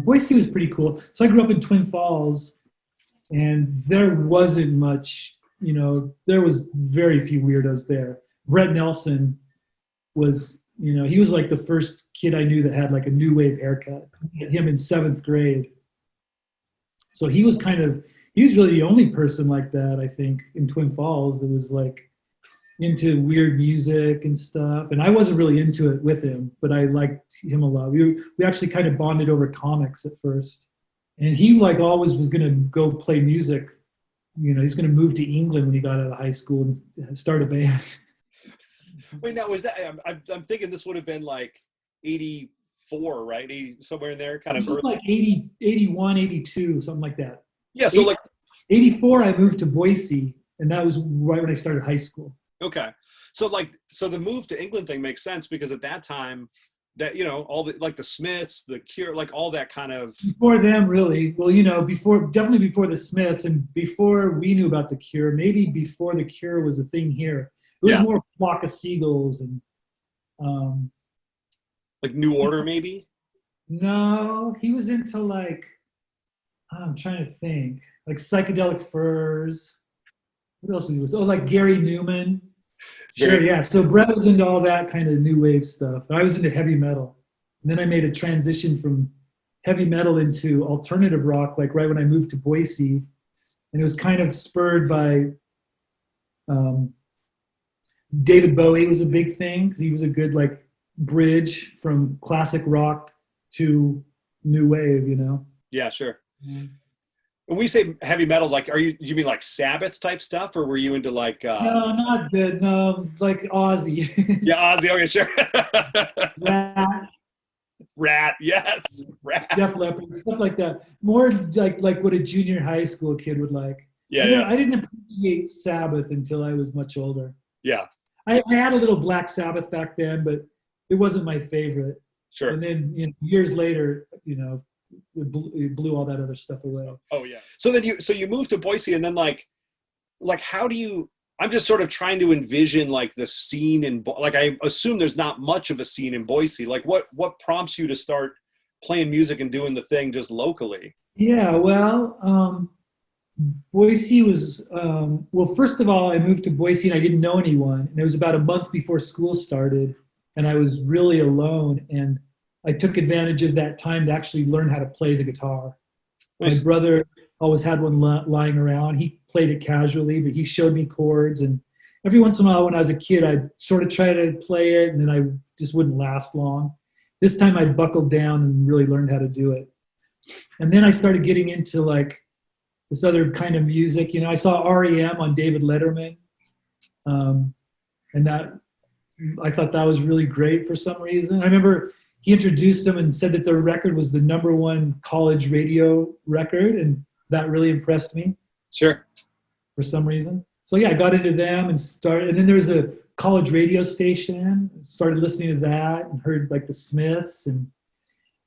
Boise was pretty cool. So I grew up in Twin Falls, and there wasn't much, there was very few weirdos there. Brett Nelson was, he was like the first kid I knew that had like a new wave haircut. I met him in 7th grade. So he was really the only person like that, I think, in Twin Falls that was like into weird music and stuff. And I wasn't really into it with him, but I liked him a lot. We actually kind of bonded over comics at first. And he like always was going to go play music. He's going to move to England when he got out of high school and start a band. Wait, now was that? I'm thinking this would have been like 84, right? 80, somewhere in there, kind of. Early. Like 80, 81, 82, something like that. Yeah, so 84, I moved to Boise, and that was right when I started high school. Okay, so the move to England thing makes sense because at that time, that all the like the Smiths, the Cure, like all that kind of before them, really. Well, definitely before the Smiths, and before we knew about the Cure, maybe before the Cure was a thing here. It was more Flock of Seagulls and like New Order, maybe. No, he was into like I'm trying to think, like Psychedelic Furs. What else was he? Like Gary Newman. Sure, yeah. So Brett was into all that kind of new wave stuff. I was into heavy metal. And then I made a transition from heavy metal into alternative rock, like right when I moved to Boise. And it was kind of spurred by David Bowie was a big thing because he was a good like bridge from classic rock to new wave, Yeah, sure. Mm-hmm. When we say heavy metal, like, do you mean like Sabbath type stuff, or were you into like? No, not good. No, like Ozzy. Yeah, Ozzy. Okay, sure. Rat, yes, Rat. Def Leppard, stuff like that. More like what a junior high school kid would like. Yeah. I didn't appreciate Sabbath until I was much older. Yeah. I had a little Black Sabbath back then, but it wasn't my favorite. Sure. And then years later, it blew all that other stuff away. Oh yeah. So then you moved to Boise, and then like how do you? I'm just sort of trying to envision like the scene like I assume there's not much of a scene in Boise. Like what prompts you to start playing music and doing the thing just locally? Yeah, well, Boise was first of all, I moved to Boise and I didn't know anyone, and it was about a month before school started, and I was really alone, and I took advantage of that time to actually learn how to play the guitar. Nice. My brother always had one lying around. He played it casually, but he showed me chords. And every once in a while when I was a kid, I'd sort of try to play it, and then I just wouldn't last long. This time I buckled down and really learned how to do it. And then I started getting into like this other kind of music. I saw REM on David Letterman. And that I thought that was really great for some reason. I remember he introduced them and said that their record was the #1 college radio record, and that really impressed me. Sure. For some reason. So yeah, I got into them and then there was a college radio station, started listening to that and heard like the Smiths, and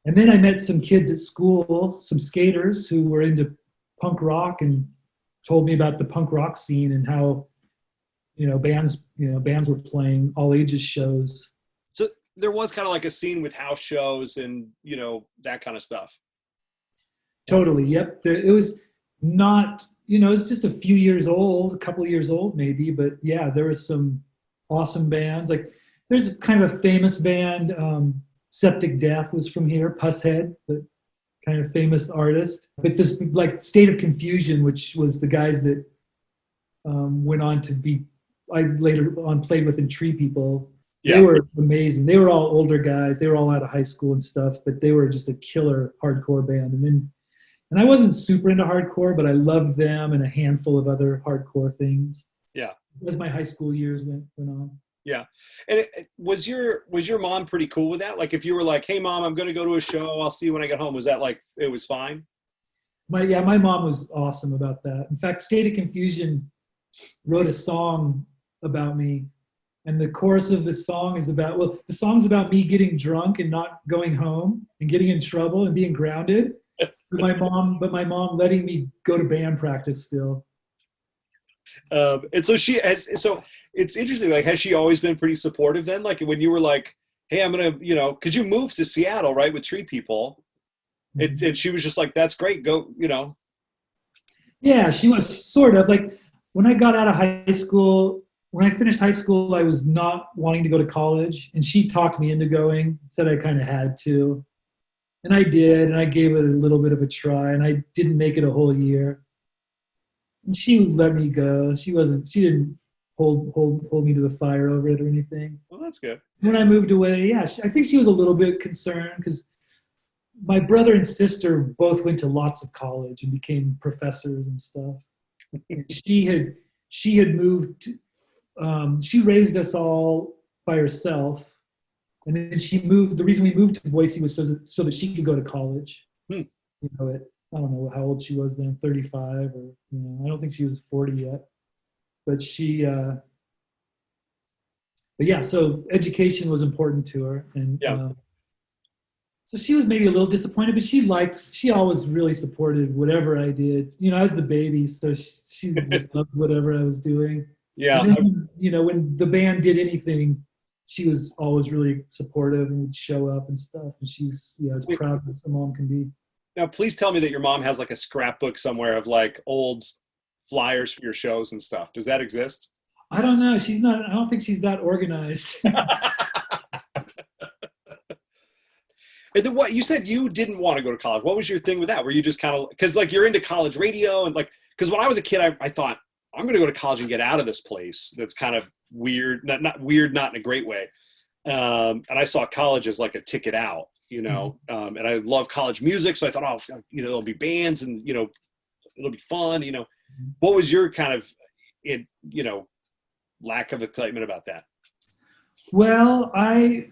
then I met some kids at school, some skaters who were into punk rock, and told me about the punk rock scene and how bands were playing all ages shows. So there was kind of like a scene with house shows and, that kind of stuff. Totally. Yep. It was not, it was just a few years old, a couple of years old maybe, but yeah, there was some awesome bands. Like there's kind of a famous band, Septic Death was from here, Pusshead, the kind of famous artist. But this like State of Confusion, which was the guys that went on to be, I later on played with in Tree People. Yeah. They were amazing. They were all older guys. They were all out of high school and stuff, but they were just a killer hardcore band. And I wasn't super into hardcore, but I loved them and a handful of other hardcore things. Yeah. As my high school years went on. Yeah. And was your mom pretty cool with that? Like if you were like, hey mom, I'm going to go to a show, I'll see you when I get home. Was that like, it was fine? My mom was awesome about that. In fact, State of Confusion wrote a song about me. And the chorus of the song is the song's about me getting drunk and not going home and getting in trouble and being grounded. But my mom letting me go to band practice still. And so so it's interesting. Like, has she always been pretty supportive then? Like when you were like, hey, I'm going to, cause you moved to Seattle, right? With Tree People. And she was just like, that's great. Go, you know. Yeah, she was sort of like when I got out of high school. When I finished high school, I was not wanting to go to college, and she talked me into going. Said I kind of had to, and I did, and I gave it a little bit of a try, and I didn't make it a whole year. And she would let me go. She didn't hold me to the fire over it or anything. Well, that's good. When I moved away, yeah, I think she was a little bit concerned because my brother and sister both went to lots of college and became professors and stuff. And she had moved. She raised us all by herself, and then she moved. The reason we moved to Boise was so that she could go to college. Hmm. You know, I don't know how old she was then, 35 or I don't think she was 40 yet. But but yeah, so education was important to her, and Yeah. so she was maybe a little disappointed, but she always really supported whatever I did. I was the baby, so she just loved whatever I was doing. Yeah. And then, when the band did anything, she was always really supportive and would show up and stuff. And she's as proud as a mom can be. Now, please tell me that your mom has like a scrapbook somewhere of like old flyers for your shows and stuff. Does that exist? I don't know. I don't think she's that organized. And then what you said you didn't want to go to college. What was your thing with that? Were you just kind of, because like you're into college radio and like, because when I was a kid, I thought I'm going to go to college and get out of this place. That's kind of weird, not weird, not in a great way. And I saw college as like a ticket out, and I love college music. So I thought, oh, there'll be bands and, it'll be fun. What was your kind of, lack of excitement about that? Well, I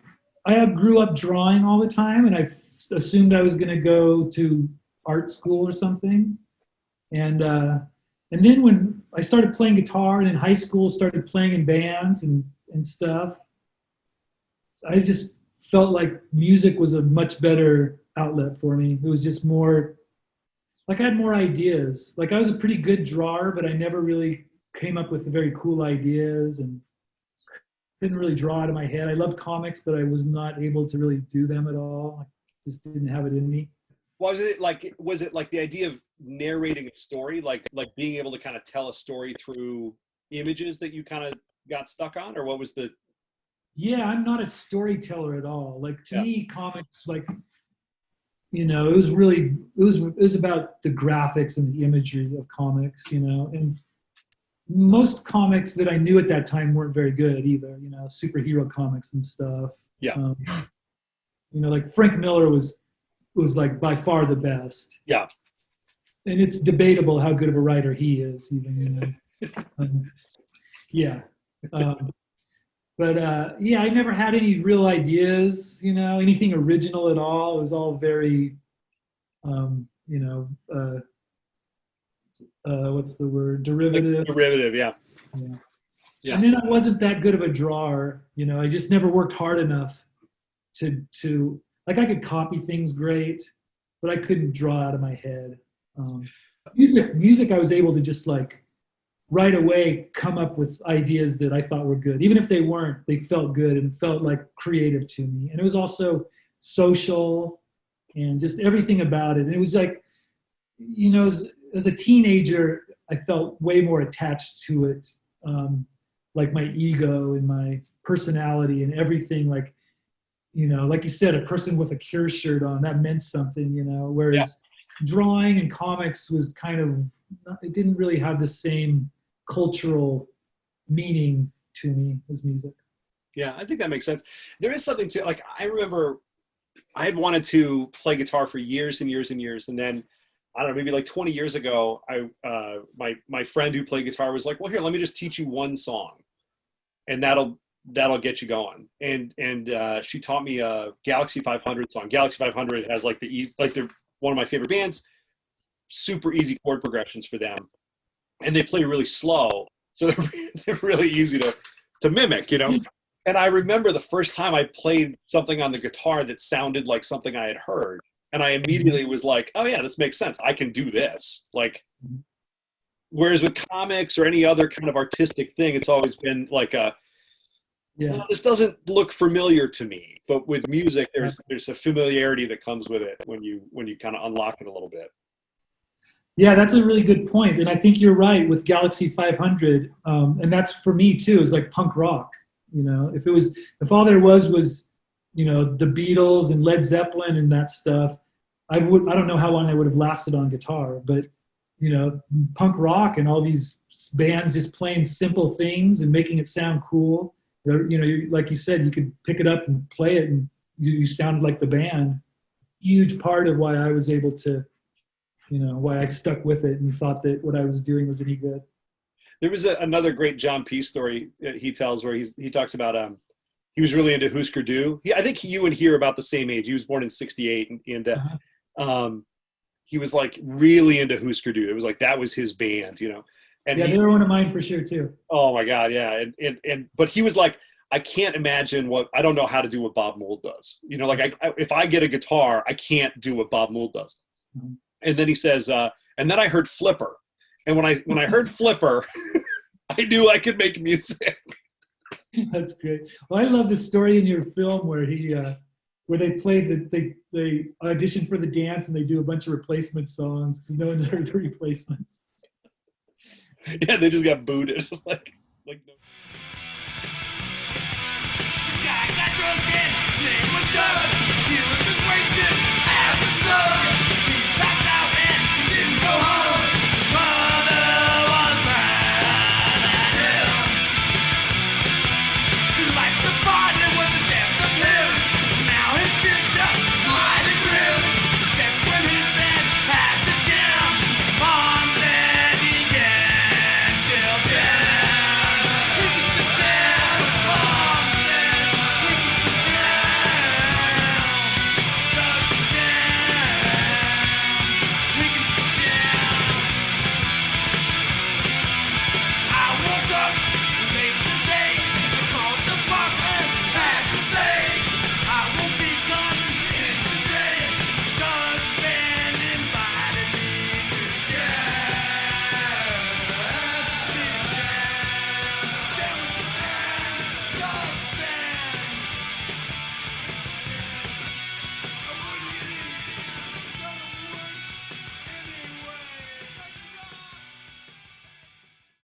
grew up drawing all the time, and I assumed I was going to go to art school or something. And then when I started playing guitar and in high school started playing in bands and stuff, I just felt like music was a much better outlet for me. It was just more, like I had more ideas. Like I was a pretty good drawer, but I never really came up with very cool ideas and didn't really draw out of my head. I loved comics, but I was not able to really do them at all. I just didn't have it in me. Was it like the idea of narrating a story, like being able to kind of tell a story through images that you kind of got stuck on, or what was the? Yeah, I'm not a storyteller at all. Like to Yeah. me, comics, like, it was about the graphics and the imagery of comics, and most comics that I knew at that time weren't very good either, superhero comics and stuff. Yeah. Like Frank Miller was like by far the best. Yeah. And it's debatable how good of a writer he is even, yeah. But I never had any real ideas, anything original at all. It was all very, what's the word? Derivative. Derivative, yeah. Yeah. And then I wasn't that good of a drawer. I just never worked hard enough to like, I could copy things great, but I couldn't draw out of my head. Music, I was able to just like right away come up with ideas that I thought were good. Even if they weren't, they felt good and felt like creative to me. And it was also social and just everything about it. And it was like, as a teenager, I felt way more attached to it. Like my ego and my personality and everything, like you said, a person with a Cure shirt on, that meant something, whereas drawing and comics was kind of, it didn't really have the same cultural meaning to me as music. Yeah, I think that makes sense. There is something to, like, I remember I had wanted to play guitar for years and years and years. And then, I don't know, maybe like 20 years ago, my friend who played guitar was like, well, here, let me just teach you one song and that'll get you going. And she taught me a Galaxy 500 song. Galaxy 500 has like they're one of my favorite bands, super easy chord progressions for them. And they play really slow. So they're really easy to mimic, And I remember the first time I played something on the guitar that sounded like something I had heard. And I immediately was like, oh yeah, this makes sense. I can do this. Like, whereas with comics or any other kind of artistic thing, it's always been like Yeah. well, this doesn't look familiar to me. But with music, there's a familiarity that comes with it when you kind of unlock it a little bit. Yeah, that's a really good point, and I think you're right with Galaxy 500, and that's for me too. Is like punk rock. You know, if all there was, you know, the Beatles and Led Zeppelin and that stuff, I don't know how long I would have lasted on guitar, but you know, punk rock and all these bands just playing simple things and making it sound cool. You know, like you said, you could pick it up and play it, and you sound like the band. Huge part of why I was able to, you know, why I stuck with it and thought that what I was doing was any good. There was another great John P. story that he tells where he talks about he was really into Husker Du. I think you and he are about the same age. He was born in '68, and he was like really into Husker Du. It was like that was his band, you know. And yeah, they were one of mine for sure too. Oh my God, yeah. And but he was like, I can't imagine I don't know how to do what Bob Mould does. You know, like if I get a guitar, I can't do what Bob Mould does. Mm-hmm. And then he says, and then I heard Flipper. And when I heard Flipper, I knew I could make music. That's great. Well, I love the story in your film where where they played they audition for the dance and they do a bunch of replacement songs because no one's heard the replacements. Yeah, they just got booted. like no. The guy got drunk and his name was Doug.